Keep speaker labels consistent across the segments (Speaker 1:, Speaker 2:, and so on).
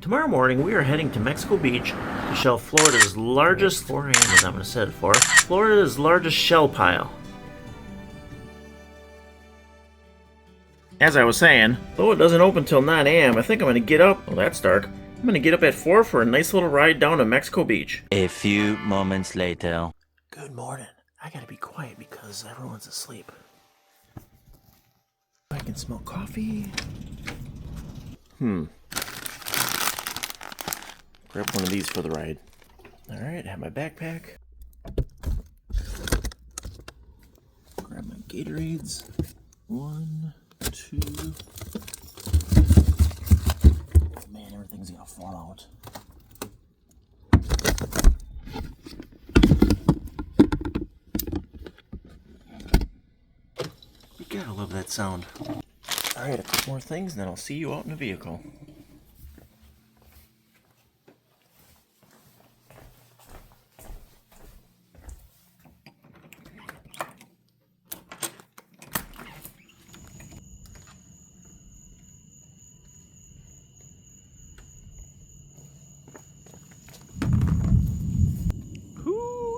Speaker 1: Tomorrow morning we are heading to Mexico Beach to shell Florida's largest, 4 a.m. is I'm going to set it for, Florida's largest shell pile. As I was saying, though it doesn't open till 9 a.m., I think I'm going to get up, well that's dark, I'm going to get up at 4 for a nice little ride down to Mexico Beach.
Speaker 2: A few moments later.
Speaker 1: Good morning. I gotta be quiet because everyone's asleep. I can smell coffee. Grab one of these for the ride. Alright, have my backpack. Grab my Gatorades. 1, 2. Man, everything's gonna fall out. You gotta love that sound. Alright, a couple more things, and then I'll see you out in the vehicle.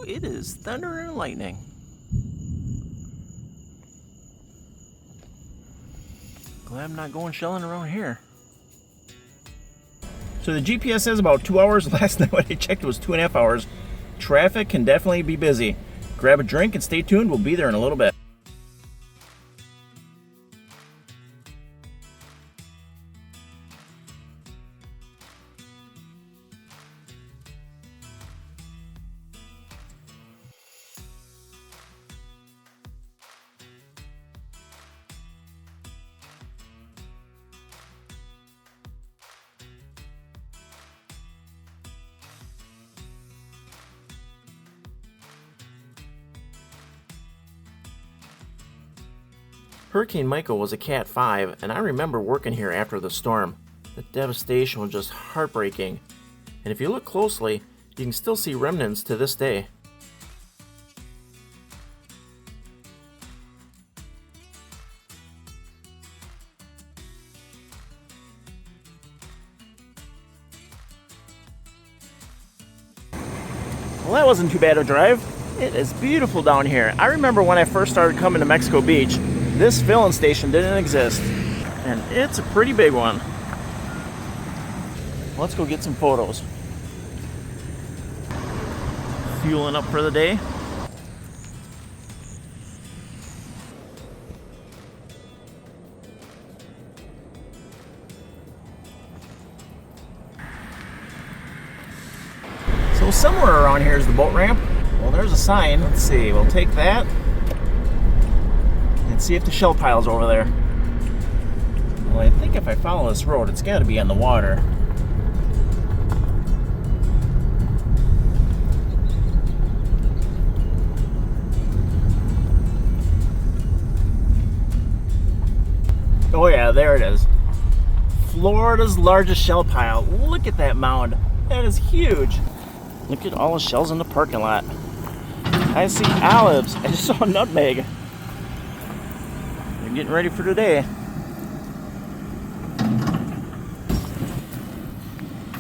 Speaker 1: It is thunder and lightning. Glad I'm not going shelling around here. So the GPS says about 2 hours. Last night when I checked it was 2.5 hours. Traffic can definitely be busy. Grab a drink and stay tuned. We'll be there in a little bit. Hurricane Michael was a Cat 5, and I remember working here after the storm. The devastation was just heartbreaking. And if you look closely, you can still see remnants to this day. Well, that wasn't too bad a drive. It is beautiful down here. I remember when I first started coming to Mexico Beach, this filling station didn't exist, and it's a pretty big one. Let's go get some photos. Fueling up for the day. So somewhere around here is the boat ramp. Well, there's a sign. Let's see, we'll take that and see if the shell pile's over there. Well, I think if I follow this road, it's got to be on the water. Oh yeah, there it is. Florida's largest shell pile. Look at that mound. That is huge. Look at all the shells in the parking lot. I see olives. I just saw a nutmeg. They're getting ready for today.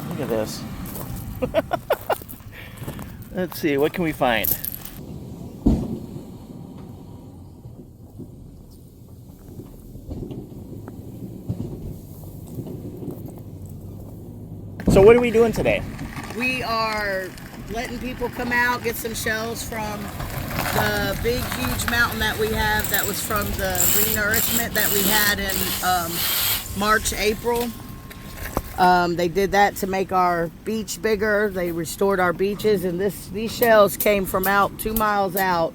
Speaker 1: Look at this. Let's see, what can we find? So what are we doing today?
Speaker 3: We are letting people come out, get some shells from the big, huge mountain that we have that was from the renourishment that we had in March, April. They did that to make our beach bigger. They restored our beaches, and these shells came from out 2 miles out.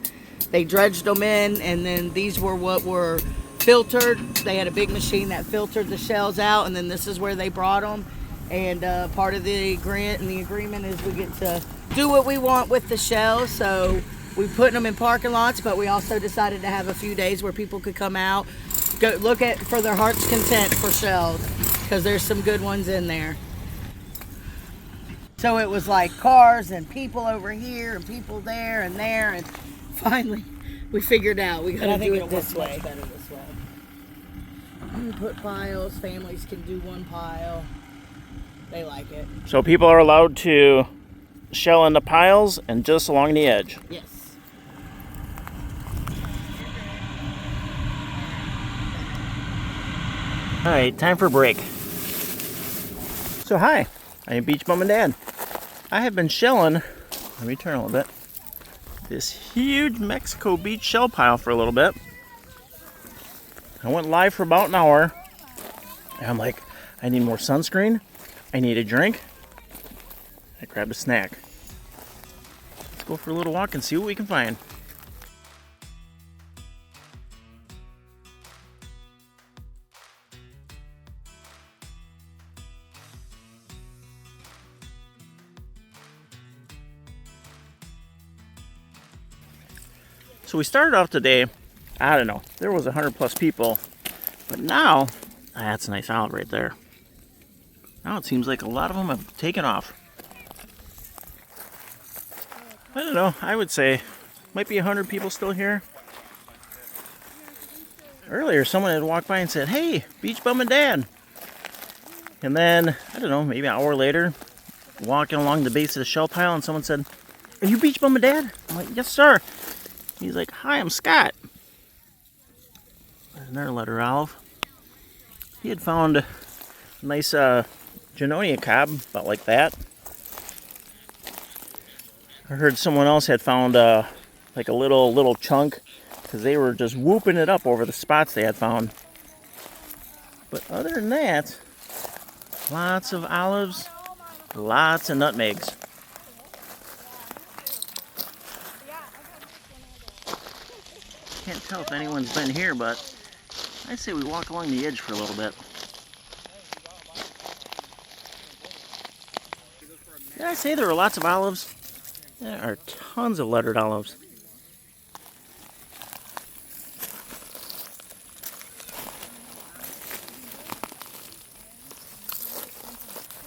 Speaker 3: They dredged them in, and then these were what were filtered. They had a big machine that filtered the shells out, and then this is where they brought them. And part of the grant and the agreement is we get to do what we want with the shells. So we put them in parking lots, but we also decided to have a few days where people could come out, go look at for their heart's content for shells, because there's some good ones in there. So it was like cars and people over here and people there, and finally we figured out we gotta do it this way. Better this way. We put piles. Families can do one pile. They like it.
Speaker 1: So people are allowed to shell in the piles and just along the edge.
Speaker 3: Yes.
Speaker 1: All right, time for a break. So hi, I am Beach Bum and Dad. I have been shelling, let me turn a little bit, this huge Mexico Beach shell pile for a little bit. I went live for about an hour, and I'm like, I need more sunscreen, I need a drink. I grabbed a snack. Let's go for a little walk and see what we can find. So we started off today, I don't know, there was 100 plus people, but now, that's a nice olive right there. Now it seems like a lot of them have taken off. I don't know, I would say might be 100 people still here. Earlier someone had walked by and said, hey, Beach Bum and Dad. And then, I don't know, maybe an hour later, walking along the base of the shell pile and someone said, are you Beach Bum and Dad? I'm like, yes sir. He's like, hi, I'm Scott. There's another letter olive. He had found a nice Genonia cob, about like that. I heard someone else had found like a little chunk because they were just whooping it up over the spots they had found. But other than that, lots of olives, lots of nutmegs. Can't tell if anyone's been here, but I say we walk along the edge for a little bit. Did I say there were lots of olives? There are tons of lettered olives.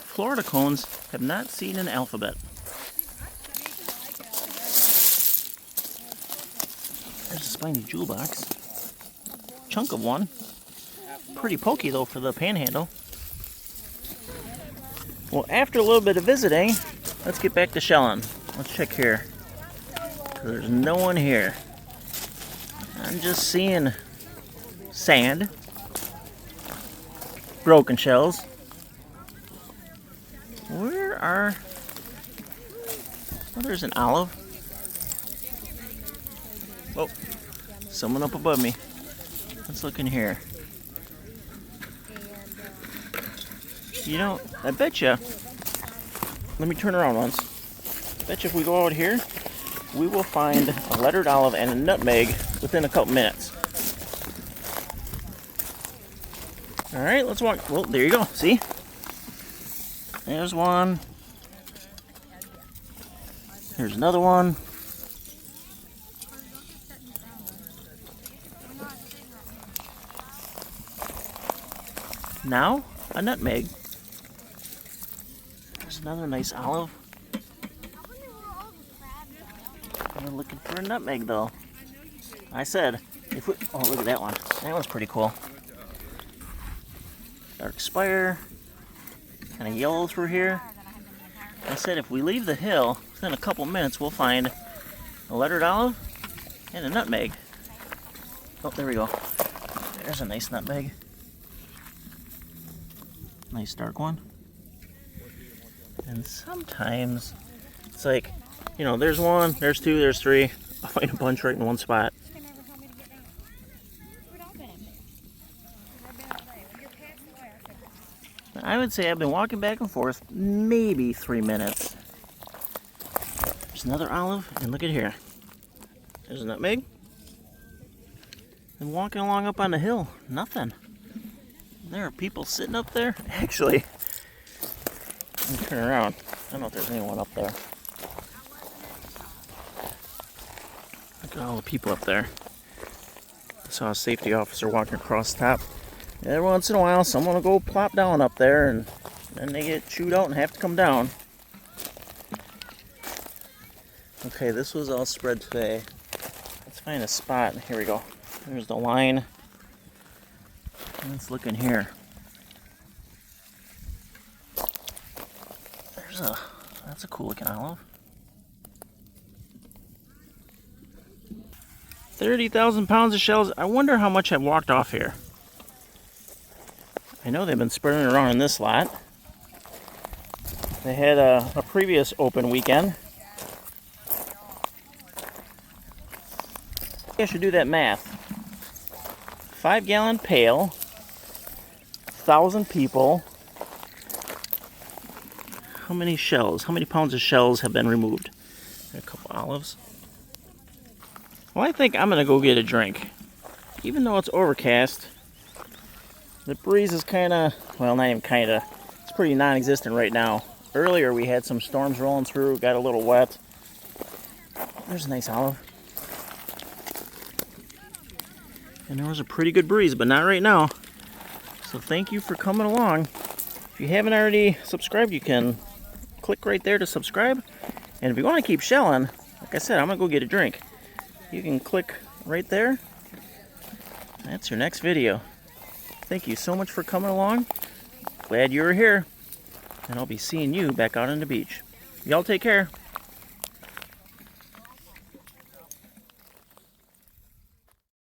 Speaker 1: Florida cones have not seen an alphabet. There's a spiny jewel box. Chunk of one. Pretty pokey though for the panhandle. Well, after a little bit of visiting, let's get back to shelling. Let's check here. There's no one here. I'm just seeing sand, broken shells. Where are... Oh, there's an olive. Oh, someone up above me. Let's look in here. You know, I bet you. Let me turn around once. I bet you if we go out here, we will find a lettered olive and a nutmeg within a couple minutes. All right, let's walk. Well, there you go. See? There's one. There's another one. Now, a nutmeg. There's another nice olive. I'm looking for a nutmeg though. I said, if we, oh look at that one. That one's pretty cool. Dark spire. Kind of yellow through here. I said if we leave the hill, within a couple minutes we'll find a lettered olive and a nutmeg. Oh, there we go. There's a nice nutmeg. Nice dark one. And sometimes it's like, you know, there's one, there's two, there's three. I'll find a bunch right in one spot. I would say I've been walking back and forth maybe 3 minutes. There's another olive, and look at here. There's a nutmeg. And walking along up on the hill, nothing. There are people sitting up there. Actually, let me turn around. I don't know if there's anyone up there. Look at all the people up there. I saw a safety officer walking across the top. Every once in a while, someone will go plop down up there, and then they get chewed out and have to come down. Okay, this was all spread today. Let's find a spot. Here we go. There's the line. Let's look in here. Ugh, that's a cool looking olive. 30,000 pounds of shells. I wonder how much have walked off here. I know they've been spreading around in this lot. They had a previous open weekend. I should do that math. 5-gallon pail, 1,000 people. How many shells? How many pounds of shells have been removed? A couple olives. Well, I think I'm gonna go get a drink. Even though it's overcast, the breeze is kinda, well, not even kinda, it's pretty non-existent right now. Earlier we had some storms rolling through, got a little wet. There's a nice olive. And there was a pretty good breeze, but not right now. So thank you for coming along. If you haven't already subscribed, you can click right there to subscribe. And if you want to keep shelling, like I said, I'm gonna go get a drink. You can click right there. That's your next video. Thank you so much for coming along. Glad you were here. And I'll be seeing you back out on the beach. Y'all take care.